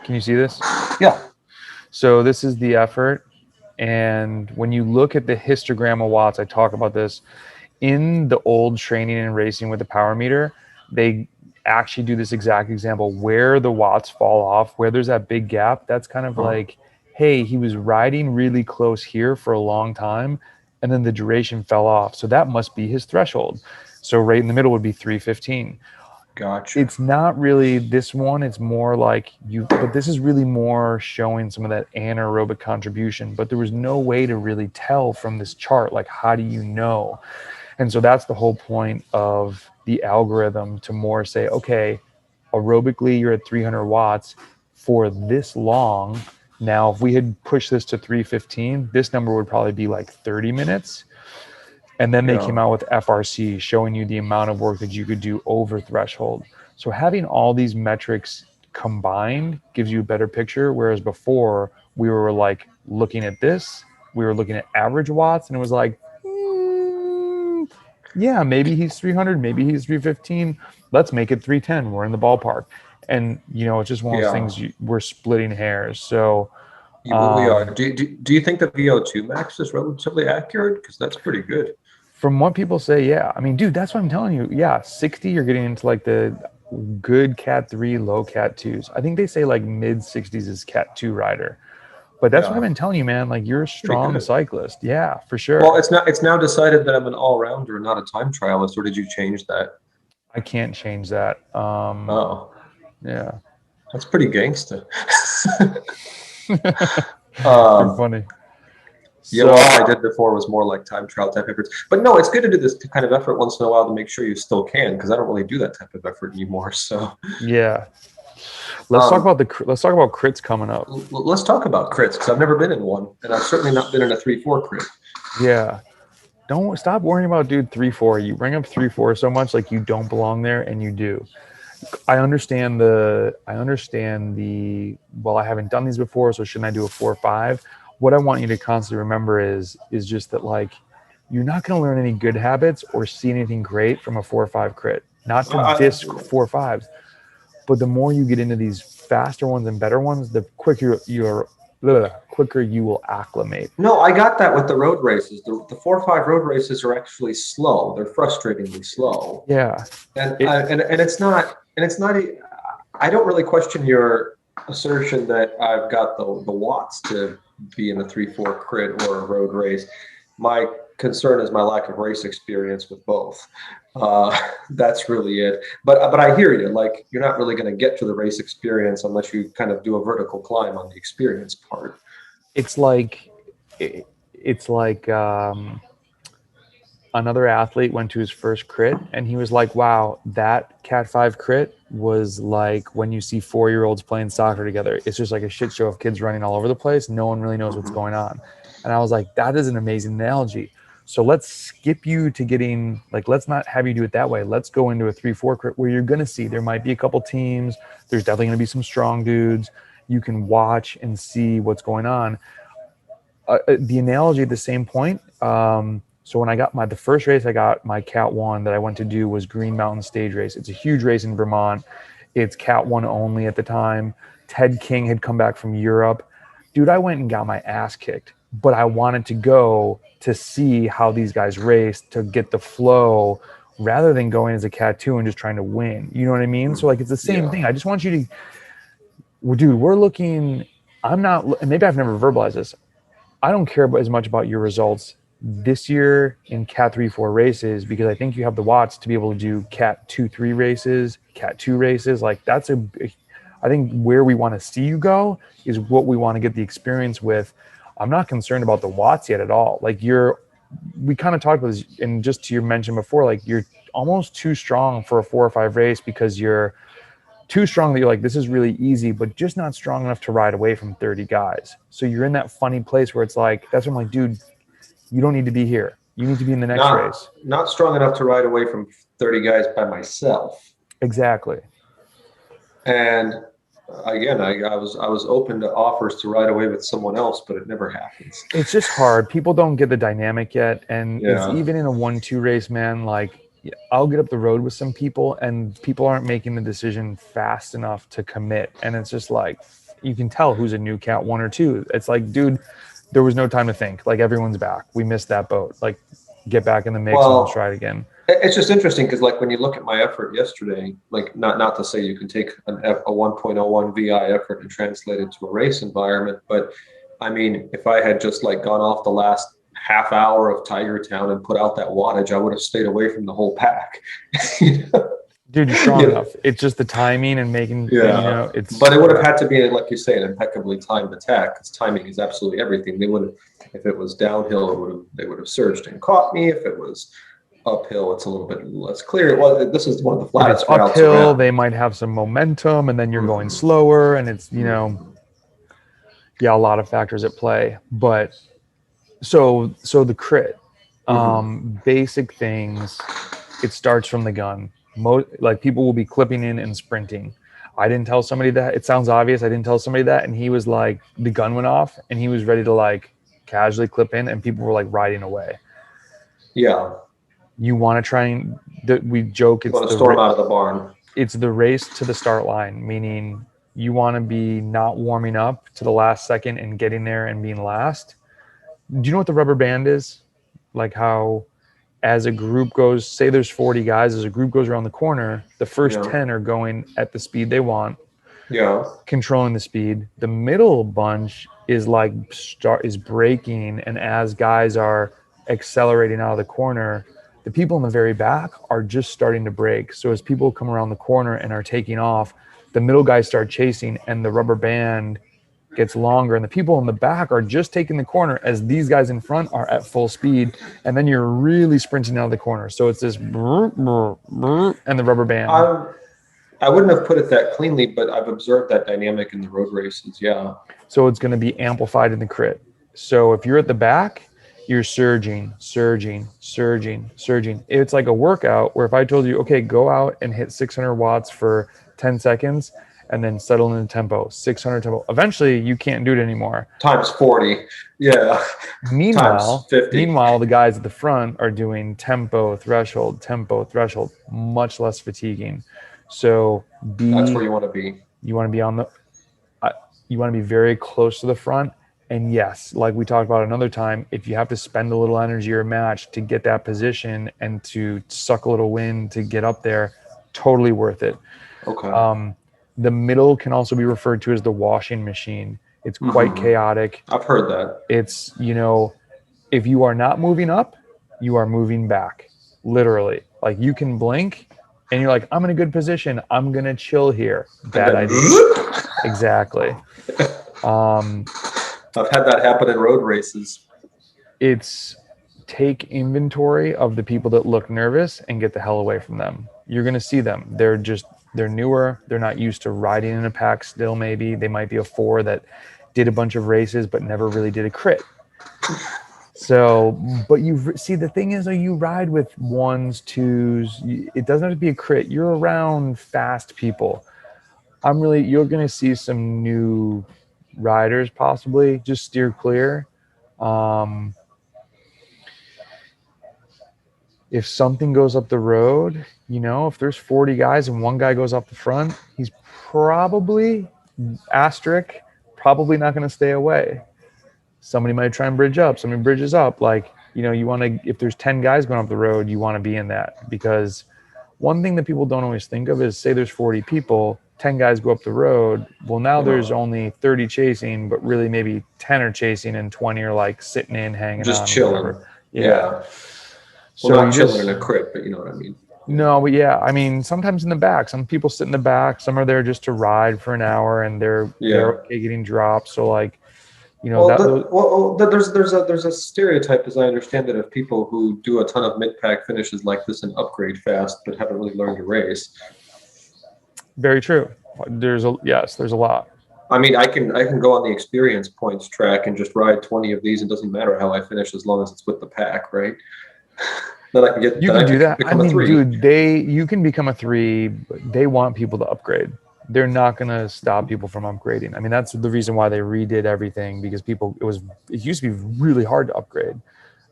Can you see this? Yeah. So this is the effort. And when you look at the histogram of watts, I talk about this in the old training and racing with the power meter. They actually do this exact example where the watts fall off, where there's that big gap. That's kind of like, hey, he was riding really close here for a long time, and then the duration fell off. So that must be his threshold. So right in the middle would be 315. Gotcha. It's not really this one. It's more like but this is really more showing some of that anaerobic contribution. But there was no way to really tell from this chart, like, how do you know? And so that's the whole point of the algorithm, to more say, okay, aerobically, you're at 300 watts for this long. Now, if we had pushed this to 315, this number would probably be like 30 minutes. And then they came out with FRC, showing you the amount of work that you could do over threshold. So having all these metrics combined gives you a better picture. Whereas before, we were like looking at this, we were looking at average watts, and it was like, yeah, maybe he's 300, maybe he's 315. Let's make it 310. We're in the ballpark. And, it's just one of those things, we're splitting hairs. So we are. Do you think the VO2 max is relatively accurate? Because that's pretty good. From what people say, yeah. I mean, dude, that's what I'm telling you. Yeah, 60, you're getting into like the good Cat 3, low Cat 2s. I think they say like mid 60s is Cat 2 rider. But that's what I've been telling you, man. Like, you're a strong cyclist. Yeah, for sure. Well, it's now decided that I'm an all-rounder, not a time trialist. Or did you change that? I can't change that. Yeah. That's pretty gangster. Funny. Yeah, what I did before was more like time trial type efforts. But no, it's good to do this kind of effort once in a while to make sure you still can, because I don't really do that type of effort anymore. So yeah. Let's talk about crits coming up. Let's talk about crits, because I've never been in one, and I've certainly not been in a 3-4 crit. Yeah. Don't stop worrying about 3-4. You bring up 3-4 so much, like you don't belong there, and you do. I understand the well, I haven't done these before, so shouldn't I do a 4-5? What I want you to constantly remember is just that, like, you're not going to learn any good habits or see anything great from a 4-5 crit. Not to diss 4-5s, but the more you get into these faster ones and better ones, the quicker you will acclimate. No, I got that with the road races. The 4-5 road races are actually slow. They're frustratingly slow. Yeah, and it's not. I don't really question your assertion that I've got the watts to be in a 3-4 crit or a road race. My concern is my lack of race experience with both. That's really it. But I hear you. Like, you're not really going to get to the race experience unless you kind of do a vertical climb on the experience part. It's like another athlete went to his first crit, and he was like, wow, that Cat 5 crit was like when you see 4-year-olds playing soccer together. It's just like a shit show of kids running all over the place. No one really knows what's going on. And I was like, that is an amazing analogy. So let's skip you to getting, like, let's not have you do it that way. Let's go into a 3-4 crit where you're going to see there might be a couple teams. There's definitely going to be some strong dudes. You can watch and see what's going on. The analogy at the same point, so when I got the first race, I got my Cat 1 that I went to do was Green Mountain Stage Race. It's a huge race in Vermont. It's Cat 1 only at the time. Ted King had come back from Europe. Dude, I went and got my ass kicked, but I wanted to go to see how these guys race, to get the flow, rather than going as a Cat 2 and just trying to win. You know what I mean? So, like, it's the same thing. I just want you to, dude, we're looking, maybe I've never verbalized this. I don't care as much about your results this year in Cat 3-4 races, because I think you have the watts to be able to do Cat 2-3 races, Cat 2 races. Like, that's I think where we want to see you go is what we want to get the experience with. I'm not concerned about the watts yet at all. Like, we kind of talked about this, and just to your mention before, like, you're almost too strong for a 4 or 5 race, because you're too strong that you're like, this is really easy, but just not strong enough to ride away from 30 guys. So you're in that funny place where it's like, that's when I'm like, dude, you don't need to be here. You need to be in the next race. Not strong enough to ride away from 30 guys by myself. Exactly. And again, I was open to offers to ride away with someone else, but it never happens. It's just hard. People don't get the dynamic yet. And it's even in a 1-2 race, man, like, I'll get up the road with some people, and people aren't making the decision fast enough to commit. And it's just like, you can tell who's a new cat 1 or 2. It's like, dude, there was no time to think. Like, everyone's back. We missed that boat. Like, get back in the mix and let's try it again. It's just interesting because, like, when you look at my effort yesterday, like, not to say you can take a 1.01 VI effort and translate it to a race environment, but I mean, if I had just like gone off the last half hour of Tiger Town and put out that wattage, I would have stayed away from the whole pack. Dude, you're strong enough. It's just the timing and making, it's. But it would have had to be, like you say, an impeccably timed attack, because timing is absolutely everything. They would have, if it was downhill, they would have surged and caught me. If it was uphill, it's a little bit less clear. Well, this is one of the flattest routes uphill around. They might have some momentum, and then you're going slower, and it's a lot of factors at play. But so the crit, basic things, it starts from the gun. Like, people will be clipping in and sprinting. I didn't tell somebody that. It sounds obvious. I didn't tell somebody that, and he was like, the gun went off and he was ready to like casually clip in, and people were like riding away. Yeah. You want to try and we joke, it's the storm out of the barn. It's the race to the start line, meaning you want to be not warming up to the last second and getting there and being last. Do you know what the rubber band is? Like, how as a group goes, say there's 40 guys, as a group goes around the corner, the first 10 are going at the speed they want, controlling the speed. The middle bunch is like is braking, and as guys are accelerating out of the corner, the people in the very back are just starting to brake. So as people come around the corner and are taking off, the middle guys start chasing, and the rubber band gets longer, and the people in the back are just taking the corner as these guys in front are at full speed, and then you're really sprinting out of the corner. So it's this and the rubber band. I wouldn't have put it that cleanly, but I've observed that dynamic in the road races. Yeah. So it's going to be amplified in the crit. So if you're at the back, you're surging. It's like a workout where if I told you, okay, go out and hit 600 watts for 10 seconds and then settle in the tempo, 600 tempo. Eventually, you can't do it anymore. Times 40. Yeah. Meanwhile, the guys at the front are doing tempo, threshold, much less fatiguing. So that's where you want to be. You want to be you want to be very close to the front. And yes, like we talked about another time, if you have to spend a little energy or match to get that position and to suck a little wind to get up there, totally worth it. Okay. The middle can also be referred to as the washing machine. It's quite chaotic. I've heard that. It's, if you are not moving up, you are moving back, literally. Like, you can blink and you're like, I'm in a good position, I'm going to chill here. Bad idea. Exactly. I've had that happen in road races. It's take inventory of the people that look nervous and get the hell away from them. You're going to see them. They're newer. They're not used to riding in a pack still, maybe. They might be a 4 that did a bunch of races but never really did a crit. So, but the thing is, you ride with 1s, 2s. It doesn't have to be a crit. You're around fast people. You're going to see some new riders possibly. Just steer clear. If something goes up the road, if there's 40 guys and one guy goes off the front, he's probably not going to stay away. Somebody might try and bridge up. Somebody bridges up. Like, you want to, if there's 10 guys going up the road, you want to be in that, because one thing that people don't always think of is, say there's 40 people, 10 guys go up the road. Well, now there's only 30 chasing, but really maybe 10 are chasing and 20 are like sitting in, hanging just on. Just chilling. Yeah. So not chilling in a crit, but you know what I mean. No, but yeah, I mean, sometimes in the back, some people sit in the back, some are there just to ride for an hour, and they're okay getting dropped. So like, there's a stereotype, as I understand it, of people who do a ton of mid-pack finishes like this and upgrade fast, but haven't really learned to race. Very true. There's a lot. I mean, I can go on the experience points track and just ride 20 of these. It doesn't matter how I finish as long as it's with the pack, right? Then I can get. You can do that. I mean, dude, you can become a 3. But they want people to upgrade. They're not going to stop people from upgrading. I mean, that's the reason why they redid everything, because it used to be really hard to upgrade.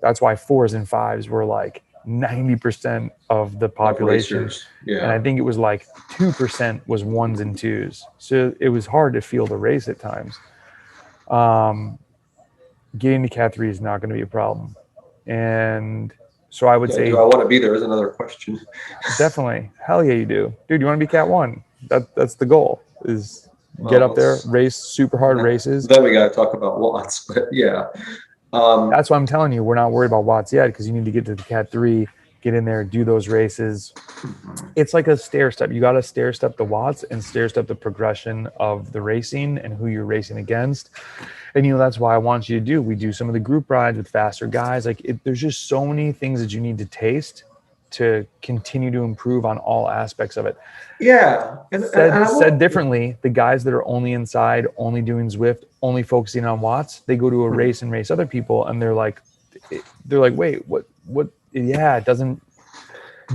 That's why 4s and 5s were like 90% of the population. Yeah. And I think it was like 2% was ones and twos. So it was hard to feel the race at times. Getting to Cat 3 is not going to be a problem. And so I would say, do I want to be there is another question. definitely. Hell yeah, you do. Dude, you want to be Cat 1. That's the goal, is get up there, race super hard races. Then we got to talk about watts, but yeah. That's why I'm telling you, we're not worried about watts yet, because you need to get to the Cat 3, get in there, do those races. It's like a stair step. You got to stair step the watts and stair step the progression of the racing and who you're racing against. And, that's why I want you to do. We do some of the group rides with faster guys. Like, there's just so many things that you need to taste to continue to improve on all aspects of it. Yeah. Said differently, the guys that are only inside, only doing Zwift, only focusing on watts, they go to a race and race other people, and they're like, wait, what? Yeah, it doesn't.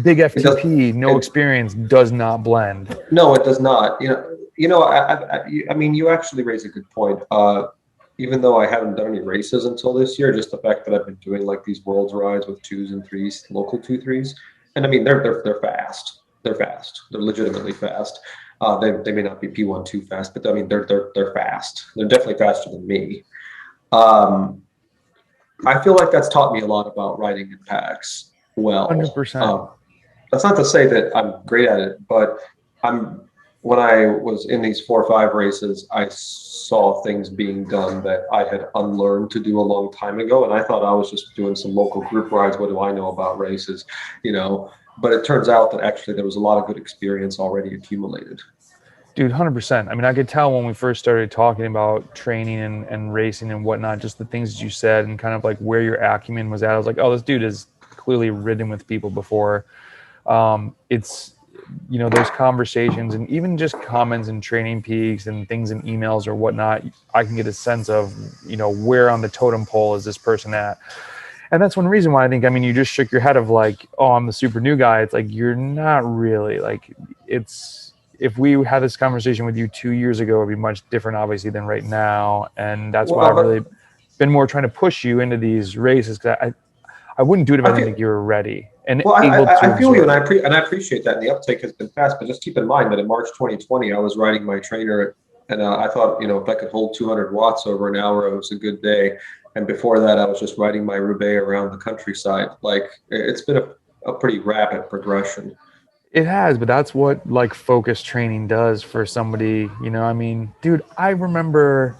Big FTP, no experience, does not blend. No, it does not. I mean, you actually raise a good point. Even though I haven't done any races until this year, just the fact that I've been doing like these worlds rides with 2s and 3s, local 2-3s, and I mean they're fast. They're fast. They're legitimately fast. They may not be P12 fast, but I mean they're fast. They're definitely faster than me. I feel like that's taught me a lot about riding in packs. Well, 100%. That's not to say that I'm great at it, but when I was in these 4 or 5 races, I saw things being done that I had unlearned to do a long time ago. And I thought I was just doing some local group rides. What do I know about races? But it turns out that actually there was a lot of good experience already accumulated. Dude, 100%. I mean, I could tell when we first started talking about training and racing and whatnot, just the things that you said and kind of like where your acumen was at. I was like, oh, this dude is clearly ridden with people before. It's, those conversations and even just comments and Training Peaks and things in emails or whatnot, I can get a sense of, where on the totem pole is this person at. And that's one reason why I think, you just shook your head of like, oh, I'm the super new guy. It's like, you're not really. Like, if we had this conversation with you 2 years ago, it would be much different, obviously, than right now. And that's why I've really been more trying to push you into these races, because I wouldn't do it if I didn't think you were ready. And I feel you, and I appreciate that. And the uptake has been fast. But just keep in mind that in March 2020, I was riding my trainer, and I thought, if I could hold 200 watts over an hour, it was a good day. And before that, I was just riding my Roubaix around the countryside. Like, it's been a pretty rapid progression. It has, but that's what like focus training does for somebody. Dude, I remember.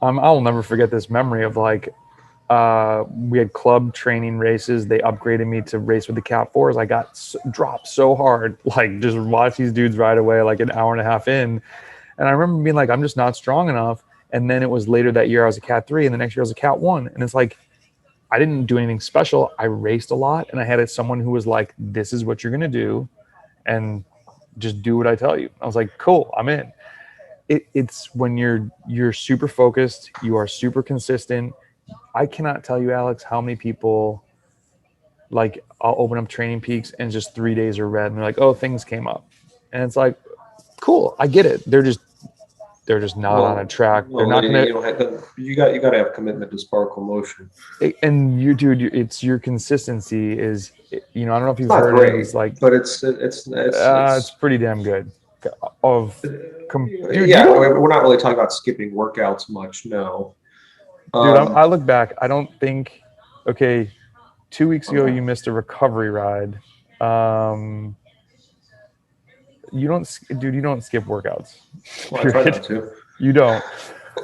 I'll never forget this memory of like. We had club training races. They upgraded me to race with the Cat 4s. I got dropped so hard, like just watch these dudes ride away like an hour and a half in. And I remember being like, I'm just not strong enough. And then it was later that year I was a Cat 3, and the next year I was a Cat 1. And it's like, I didn't do anything special. I raced a lot, and I had someone who was like, this is what you're going to do, and just do what I tell you. I was like, cool, I'm in. It's when you're super focused, you are super consistent. I cannot tell you, Alex, how many people, like, I'll open up Training Peaks and just 3 days are red, and they're like, oh, things came up. And it's like, cool, I get it. They're just not on a track. They're not going to. You got to have commitment to sparkle motion. And it's your consistency is, I don't know if you've heard it. It's like, but it's pretty damn good. Dude, we're not really talking about skipping workouts much, no. Dude, I look back. I don't think. Okay, 2 weeks ago you missed a recovery ride. You don't skip workouts. Well, I try not to. You don't.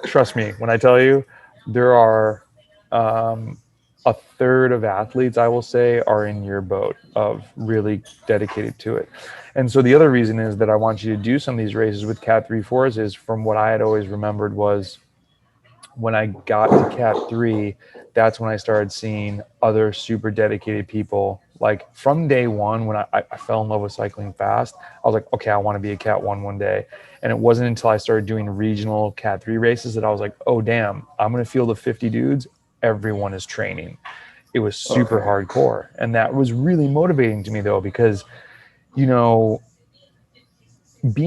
Trust me when I tell you, there are a third of athletes, I will say, are in your boat of really dedicated to it. And so the other reason is that I want you to do some of these races with Cat 3-4s is, from what I had always remembered, was when I got to Cat 3, that's when I started seeing other super dedicated people. Like, from day one, when I fell in love with cycling fast, I was like, okay, I want to be a Cat 1 one day. And it wasn't until I started doing regional Cat 3 races that I was like, oh, damn, I'm going to field of 50 dudes. Everyone is training. It was super hardcore. And that was really motivating to me, though, because, being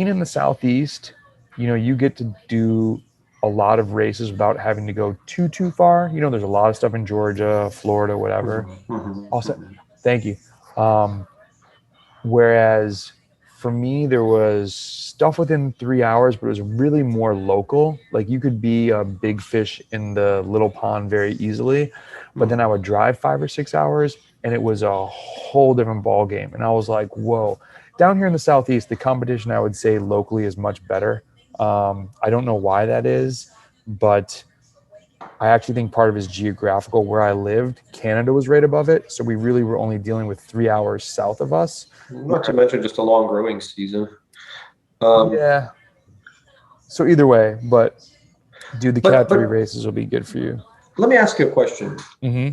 in the Southeast, you get to do a lot of races without having to go too far. There's a lot of stuff in Georgia, Florida, whatever. Also, Thank you. Whereas for me, there was stuff within 3 hours, but it was really more local. Like you could be a big fish in the little pond very easily, but then I would drive 5 or 6 hours and it was a whole different ball game. And I was like, whoa. Down here in the Southeast, the competition I would say locally is much better. I don't know why that is, but I actually think part of it is geographical. Where I lived, Canada was right above it. So we really were only dealing with 3 hours south of us. Not to mention just a long growing season. Yeah. So either way, but dude, the Cat 3 But races will be good for you. let me ask you a question. Mm-hmm.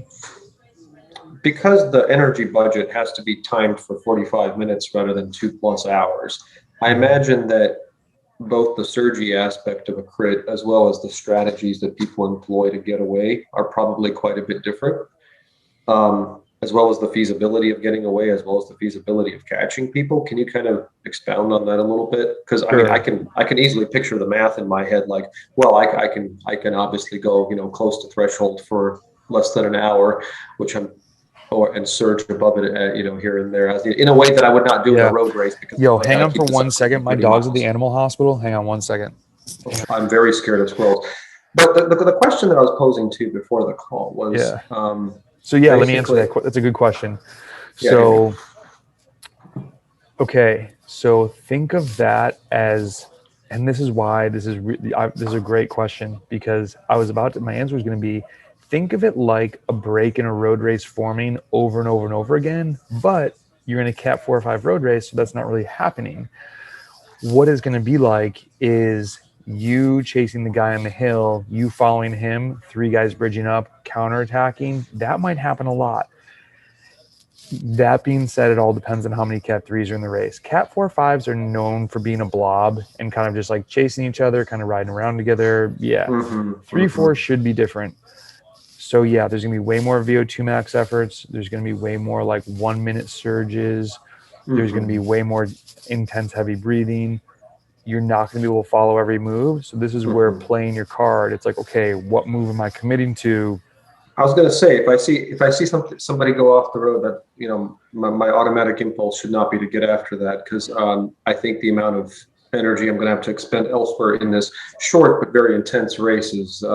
Because the energy budget has to be timed for 45 minutes rather than 2+ hours, I imagine that both the surgery aspect of a crit as well as the strategies that people employ to get away are probably quite a bit different, as well as the feasibility of getting away, as well as the feasibility of catching people. Can you kind of expound on that a little bit? Because I mean, I can easily picture the math in my head. Like, well, I can obviously go close to threshold for less than an hour, which and surge above it, here and there, in a way that I would not do in a road race. Because hang on for 1 second. My dog's at the animal hospital. Hang on 1 second. I'm very scared of squirrels. But the question that I was posing to you before the call was, so let me answer that. That's a good question. So, okay, so think of that as, and this is why this is a great question, because my answer was going to be, think of it like a break in a road race forming over and over and over again, but you're in a Cat 4 or 5 road race, so that's not really happening. What it's going to be like is you chasing the guy on the hill, you following him, 3 guys bridging up, counterattacking. That might happen a lot. That being said, it all depends on how many Cat 3s are in the race. Cat 4 5s are known for being a blob and kind of just like chasing each other, kind of riding around together. Yeah. 3 4 should be different. So there's going to be way more VO2 max efforts. There's going to be way more like 1 minute surges. There's going to be way more intense, heavy breathing. You're not going to be able to follow every move. So this is where playing your card, it's like, okay, what move am I committing to? I was going to say, if I see somebody go off the road, that my automatic impulse should not be to get after that, because I think the amount of energy I'm going to have to expend elsewhere in this short but very intense race is.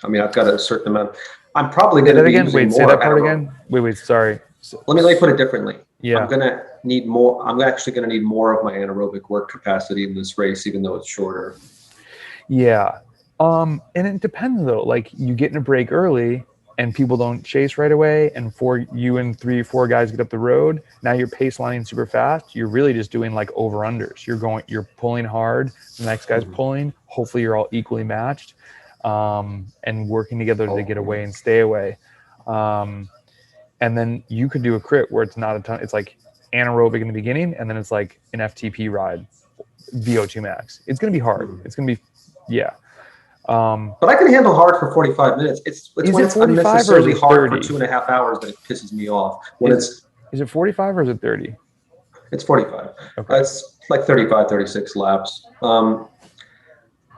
I've got a certain amount. I'm probably going to be using more. Wait, say that part again. Wait, sorry. Let me put it differently. Yeah. I'm going to need more. I'm actually going to need more of my anaerobic work capacity in this race, even though it's shorter. Yeah. And it depends though. Like you get in a break early and people don't chase right away, and you and 3 or 4 guys get up the road. Now you're pace lining super fast. You're really just doing like over unders. You're pulling hard. The next guy's pulling. Hopefully you're all equally matched. And working together to get away and stay away. And then you could do a crit where it's not a ton. It's like anaerobic in the beginning, and then it's like an FTP ride, VO2 max. It's going to be hard. It's going to be, but I can handle hard for 45 minutes. It's when it's unnecessarily hard for 2.5 hours that it pisses me off. Is it 45 or is it 30? It's 45. Okay. It's like 35, 36 laps.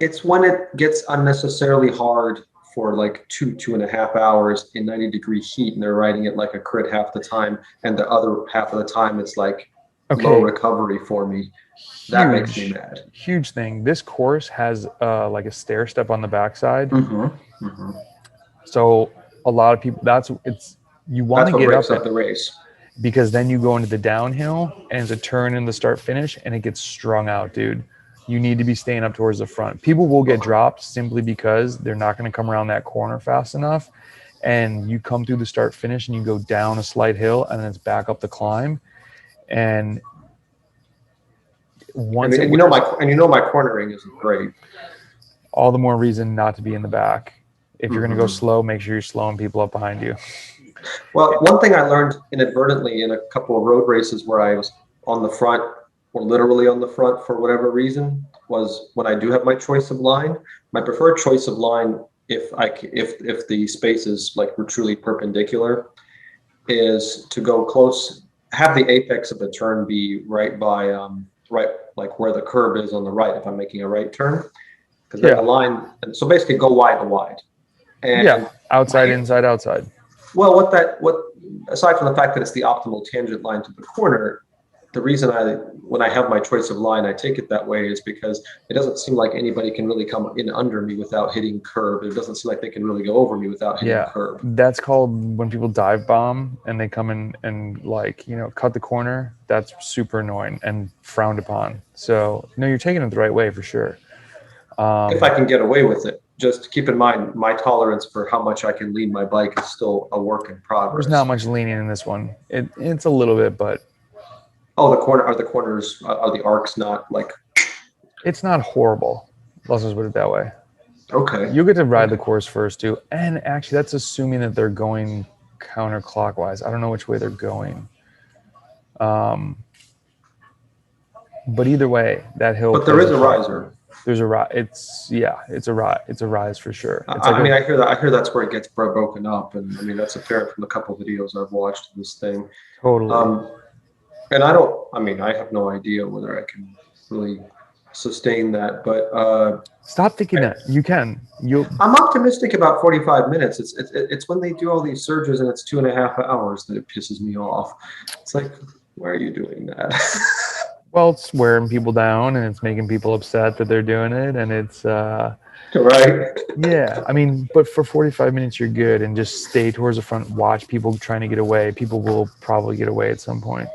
It's when it gets unnecessarily hard for like 2.5 hours in 90-degree heat, and they're riding it like a crit half the time, and the other half of the time it's like low recovery for me. That makes me mad. Huge thing. This course has like a stair step on the backside. So a lot of people, you want to get up the race, because then you go into the downhill and it's a turn in the start finish and it gets strung out, dude. You need to be staying up towards the front. People will get dropped simply because they're not going to come around that corner fast enough. And you come through the start finish and you go down a slight hill and then it's back up the climb. And my cornering isn't great. All the more reason not to be in the back. If you're going to go slow, make sure you're slowing people up behind you. Well, one thing I learned inadvertently in a couple of road races where I was on the front, or literally on the front for whatever reason, was when I do have my choice of line. My preferred choice of line, if the space is like truly perpendicular, is to go close, have the apex of the turn be right by like where the curb is on the right if I'm making a right turn, because the line. So basically, go wide to wide. And outside, inside, outside. Well, aside from the fact that it's the optimal tangent line to the corner, the reason when I have my choice of line, I take it that way is because it doesn't seem like anybody can really come in under me without hitting curb. It doesn't seem like they can really go over me without hitting curb. That's called when people dive bomb and they come in and cut the corner. That's super annoying and frowned upon. So no, you're taking it the right way for sure. If I can get away with it. Just keep in mind, my tolerance for how much I can lean my bike is still a work in progress. There's not much leaning in this one. It's a little bit, but. Oh, are the arcs not like? It's not horrible. Let's just put it that way. Okay. You get to ride the course first too, and actually, that's assuming that they're going counterclockwise. I don't know which way they're going. But either way, that hill. But there is a riser. There's a rise. It's a rise. It's a rise for sure. I hear that's where it gets broken up, and I mean that's apparent from a couple of videos I've watched of this thing. Totally. And I have no idea whether I can really sustain that, but stop thinking that you can. I'm optimistic about 45 minutes. It's when they do all these surges and it's 2.5 hours that it pisses me off. It's like, why are you doing that? Well, it's wearing people down and it's making people upset that they're doing it, and it's right. Yeah, I mean, but for 45 minutes you're good, and just stay towards the front. Watch people trying to get away. People will probably get away at some point.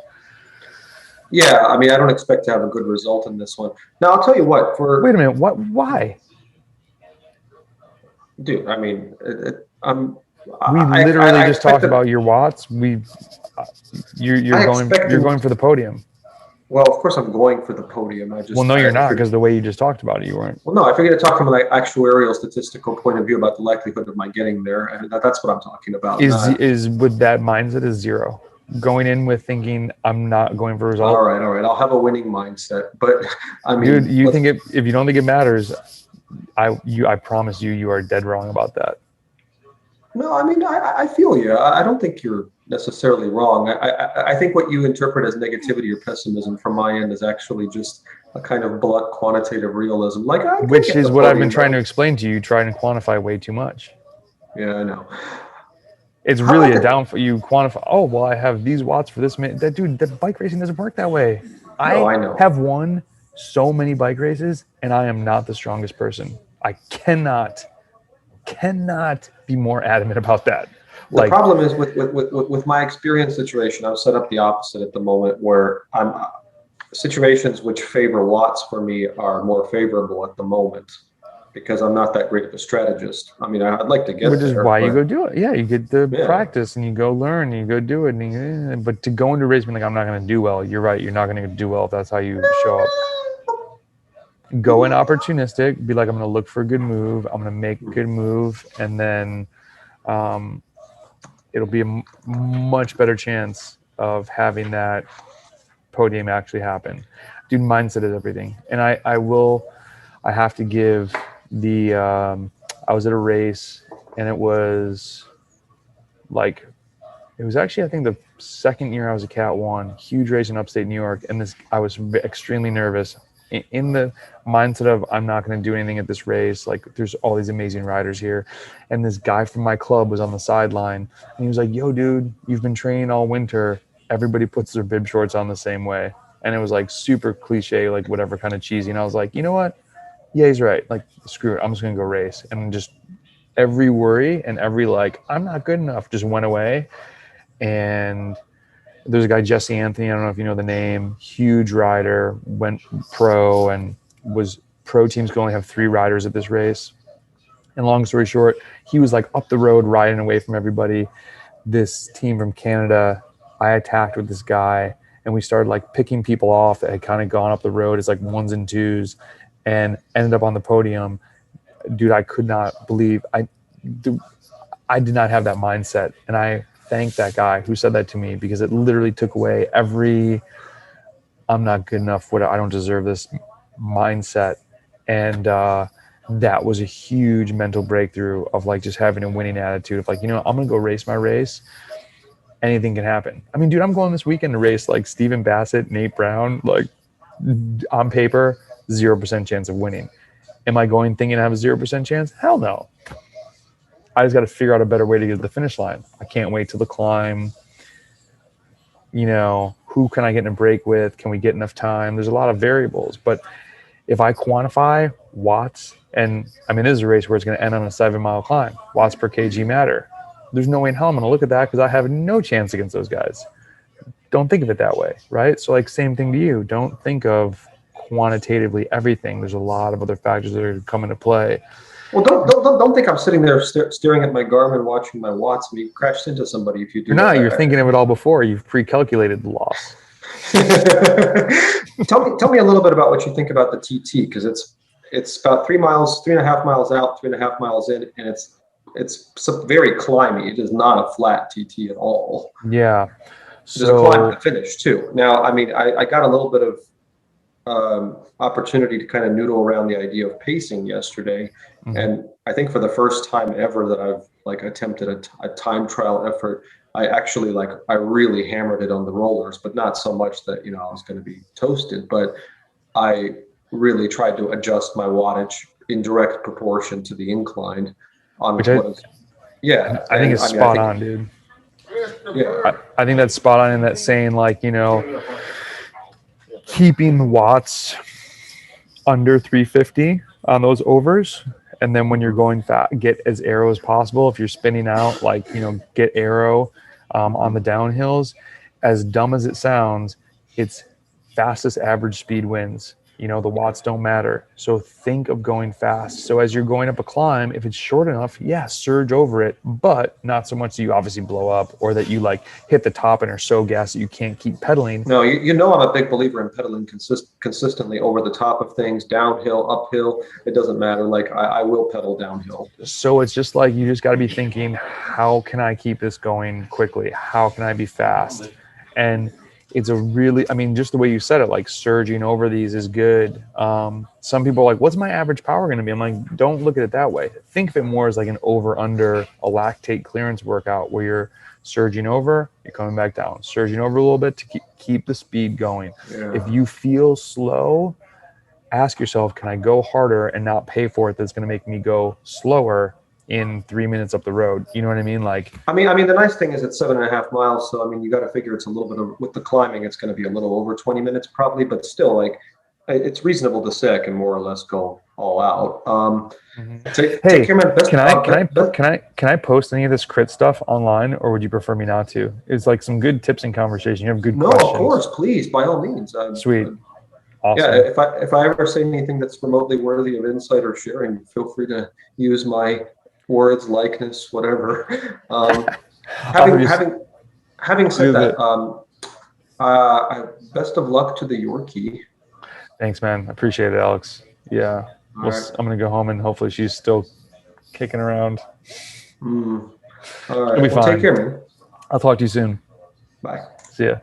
Yeah, I mean, I don't expect to have a good result in this one. Now, I'll tell you what. Wait a minute. What? Why? Dude, I mean, we literally just talked about your watts. You're going for the podium. Well, of course, I'm going for the podium. No, you're not, because the way you just talked about it, you weren't. Well, no, I figured to talk from an actuarial statistical point of view about the likelihood of my getting there, and that's what I'm talking about. Is with that mindset is 0. Going in with thinking I'm not going for a result. All right. I'll have a winning mindset, but I mean, dude, if you don't think it matters, I promise you are dead wrong about that. No, I mean, I feel you. I don't think you're necessarily wrong. I think what you interpret as negativity or pessimism from my end is actually just a kind of blunt quantitative realism. Which is what I've been trying to explain to you, trying to quantify way too much. Yeah, I know. It's really a down for you quantify. Oh, well, I have these watts for this minute. That bike racing doesn't work that way. I know. Have won so many bike races, and I am not the strongest person. I cannot be more adamant about that. The problem is with my experience situation, I've set up the opposite at the moment, where situations which favor watts for me are more favorable at the moment, because I'm not that great of a strategist. I mean, I'd like to get there. Which is why you go do it. Yeah, you get the practice and you go learn and you go do it. But to go into a race being like, I'm not going to do well, you're right. You're not going to do well if that's how you show up. Go in opportunistic, be like, I'm going to look for a good move. I'm going to make a good move. And then it'll be a much better chance of having that podium actually happen. Dude, mindset is everything. And I have to give I was at a race, and it was actually, I think, the second year I was a Cat 1, huge race in upstate New York. And I was extremely nervous in the mindset of, I'm not going to do anything at this race. Like, there's all these amazing riders here. And this guy from my club was on the sideline, and he was like, yo, dude, you've been training all winter. Everybody puts their bib shorts on the same way. And it was like super cliche, like whatever, kind of cheesy. And I was like, you know what? Yeah, he's right. Like, screw it. I'm just going to go race. And just every worry and every I'm not good enough just went away. And there's a guy, Jesse Anthony, I don't know if you know the name, huge rider, went pro, and was pro teams could only have 3 riders at this race. And long story short, he was like up the road riding away from everybody. This team from Canada, I attacked with this guy, and we started picking people off that had kind of gone up the road as 1s and 2s, and ended up on the podium. Dude, I could not believe I did not have that mindset. And I thank that guy who said that to me, because it literally took away every I'm not good enough, I don't deserve this mindset. And that was a huge mental breakthrough of just having a winning attitude of I'm going to go race my race. Anything can happen. I mean, dude, I'm going this weekend to race Stephen Bassett, Nate Brown, on paper, 0% chance of winning. Am I going thinking I have a 0% chance? Hell no. I just got to figure out a better way to get to the finish line. I can't wait till the climb. You know, who can I get in a break with? Can we get enough time? There's a lot of variables, but if I quantify watts, and I mean, this is a race where it's going to end on a 7-mile climb, watts per kg matter. There's no way in hell I'm going to look at that because I have no chance against those guys. Don't think of it that way, right? So like same thing to you. Don't think of quantitatively everything. There's a lot of other factors that are come into play. Well, don't think I'm sitting there staring at my Garmin, watching my watts, and you crashed into somebody if you do. You're not. You're thinking of it all before. You've pre-calculated the loss. Tell me a little bit about what you think about the TT, because it's about 3.5 miles out, 3.5 miles in, and it's very climby. It is not a flat TT at all. Yeah. There's a climb to the finish too. Now, I mean, I got a little bit of opportunity to kind of noodle around the idea of pacing yesterday. Mm-hmm. And I think for the first time ever that I've like attempted a time trial effort, I actually I really hammered it on the rollers, but not so much that, you know, I was going to be toasted, but I really tried to adjust my wattage in direct proportion to the incline on I think it's spot on, dude. Yeah. I think that's spot on in that saying, like, you know, keeping the watts under 350 on those overs. And then when you're going fast, get as aero as possible. If you're spinning out, like, you know, get aero on the downhills. As dumb as it sounds, it's fastest average speed wins. You know, the watts don't matter. So think of going fast. So as you're going up a climb, if it's short enough, yeah, surge over it, but not so much that you obviously blow up or that you like hit the top and are so gassed that you can't keep pedaling. No, you know, I'm a big believer in pedaling consistently over the top of things, downhill, uphill. It doesn't matter. Like I will pedal downhill. So it's just like, you just got to be thinking, how can I keep this going quickly? How can I be fast? And it's a really, I mean, just the way you said it, like surging over these is good. Some people are like, what's my average power going to be? I'm like, don't look at it that way. Think of it more as like an over under a lactate clearance workout where you're surging over, you're coming back down, surging over a little bit to keep the speed going. Yeah. If you feel slow, ask yourself, can I go harder and not pay for it? That's going to make me go slower in 3 minutes up the road. You know what I mean? Like, I mean, the nice thing is it's 7.5 miles. So, I mean, you got to figure it's a little bit of, with the climbing, it's going to be a little over 20 minutes probably, but still, like, it's reasonable to say I can more or less go all out. Take care, man. Can I post any of this crit stuff online, or would you prefer me not to? It's like some good tips and conversation. You have good questions. No, of course, please, by all means. Sweet. Awesome. Yeah, if I ever say anything that's remotely worthy of insight or sharing, feel free to use my words, likeness, whatever. Having said that, best of luck to the Yorkie. Thanks, man. I appreciate it, Alex. Yeah. Right. I'm going to go home and hopefully she's still kicking around. All right. It'll be fine. Take care, man. I'll talk to you soon. Bye. See ya.